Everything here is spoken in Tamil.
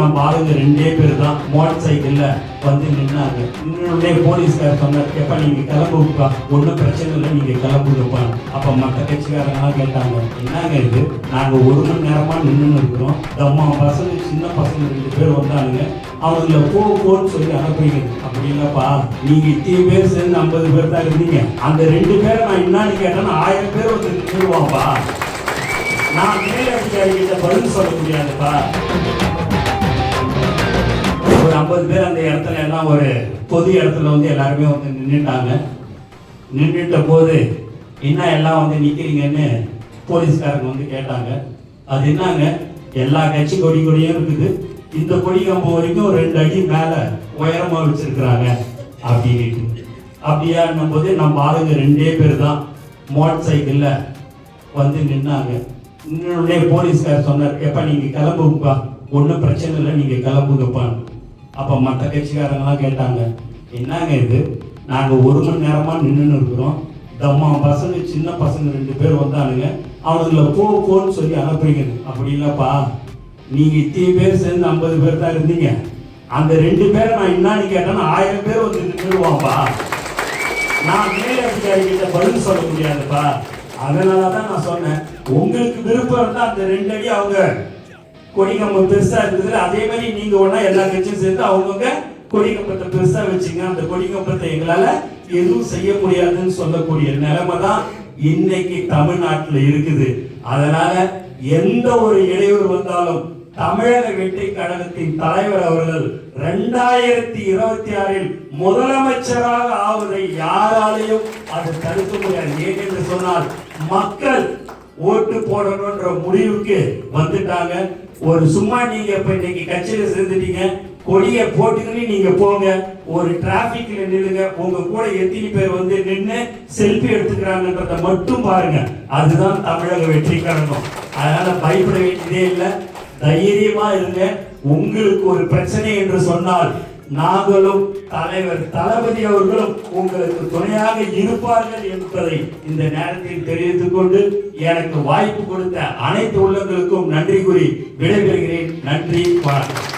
நம்ம ஆளுங்க 2 பேர் தான் மோட்டார் சைக்கிள்ல வந்து நின்னாங்க. இன்னொன்னே போலீஸ்கார் சொன்னார், எப்ப நீங்க கிளம்புப்பா, ஒன்றும் பிரச்சனை இல்லை, நீங்க கிளம்புங்கப்பா. அப்ப மற்ற கட்சிக்காரங்களாம் கேட்டாங்க, என்னங்க இது, நாங்க 1 மணி நேரமா நின்று இருக்கிறோம், அம்மா பசங்க சின்ன பசங்க 2 பேர் வந்தானுங்க, அவங்கள போன்னு சொல்லி அனுப்புறீங்க. அப்படி இல்லப்பா, நீங்க இத்தனை பேர் சேர்ந்து 50 பேர் தான் இருந்தீங்க, அந்த 2 பேரை நான் என்னன்னு கேட்டேன்னா 1000 பேர் வந்து நின்றுவாப்பா. நான் மேல் அதிகாரிகிட்ட பதில் சொல்ல முடியாதுப்பா. ஒரு 50 பேர் அந்த இடத்துல எல்லாம் ஒரு பொது இடத்துல வந்து எல்லாருமே வந்து நின்றுட்டாங்க. நின்றுட்ட போது என்ன எல்லாம் வந்து நிக்கிறீங்கன்னு போலீஸ்காரங்க வந்து கேட்டாங்க. அது என்னங்க, எல்லா கட்சி கொடியும் இருக்குது, இந்த கொடி கம்பம் வரைக்கும் 2 அடி மேல உயரமா வச்சிருக்கிறாங்க அப்படின்னு. அப்படியான்னும் போது நம்ம ஆளுங்க 2 பேர் தான் மோட்டார் சைக்கிள்ல வந்து நின்னாங்க. இன்னொன்னே போலீஸ்கார் சொன்னார், எப்ப நீங்க கிளம்புங்கப்பா, ஒன்றும் பிரச்சனை இல்லை, நீங்க கிளம்புங்கப்பான்னு. அப்ப மற்ற கட்சிக்காரங்களாம் கேட்டாங்க, என்னங்க இது, நாங்க 1 மணி நேரமா நின்று இருக்கிறோம், அம்மா பசங்க சின்ன பசங்க 2 பேர் வந்தானுங்க, அவனுங்களை போன்னு சொல்லி அனுப்புறீங்க. அப்படி இல்லப்பா, நீங்க இத்தனை பேர் சேர்ந்து 50 பேர் தான் இருந்தீங்க, அந்த 2 பேரை நான் என்னன்னு கேட்டேன்னா 1000 பேர் வந்து நின்றுவாப்பா. நான் மேல் அதிகாரிகிட்ட பதில் சொல்ல முடியாதுப்பா. அதனாலதான் நான் சொன்னேன், உங்களுக்கு விருப்பம் இருந்தா அந்த 2 அடி அவங்க கொடி கம்பம் பெருசா இருக்குது, அதே மாதிரி நீங்க ஒன்னா எல்லா கட்சியும் சேர்ந்து அவங்கவுங்க கொடி கம்பத்தை பெருசா வச்சுங்க, அந்த கொடி கம்பத்தை எங்களால எதுவும் செய்ய முடியாதுன்னு சொல்லக்கூடிய நிலைமை தான் இன்னைக்கு தமிழ்நாட்டில் இருக்குது. அதனால எந்த ஒரு இடையூறு வந்தாலும் தமிழக வெற்றி கழகத்தின் தலைவர் அவர்கள் 2026 முதலமைச்சராக ஆவதை யாராலையும் அது தடுக்க முடியாது. ஏனென்று சொன்னால் மக்கள் ஓட்டு போடணும்ன்ற முடிவுக்கு வந்துட்டாங்க. ஒரு சும்மா நீங்க இப்ப இன்னைக்கு கட்சியில சேர்ந்துட்டீங்க, கொடியை போட்டுக்கிட்டு நீங்க போங்க, ஒரு டிராபிக்ல நில்லுங்க, உங்க கூட எத்தனை பேர் வந்து நின்று செல்ஃபி எடுத்துக்கிறாங்கன்றத மட்டும் பாருங்க. அதுதான் தமிழக வெற்றி கழகம். அதனால பயப்பட வேண்டியதே இல்லை, தைரியமா இருங்க. உங்களுக்கு ஒரு பிரச்சனை என்று சொன்னால் நாங்களும் தலைவர் தளபதி அவர்களும் உங்களுக்கு துணையாக இருப்பார்கள் என்பதை இந்த நேரத்தில் தெரிவித்துக் கொண்டு எனக்கு வாய்ப்பு கொடுத்த அனைத்து உள்ளங்களுக்கும் நன்றி கூறி விடைபெறுகிறேன். நன்றி, வணக்கம்.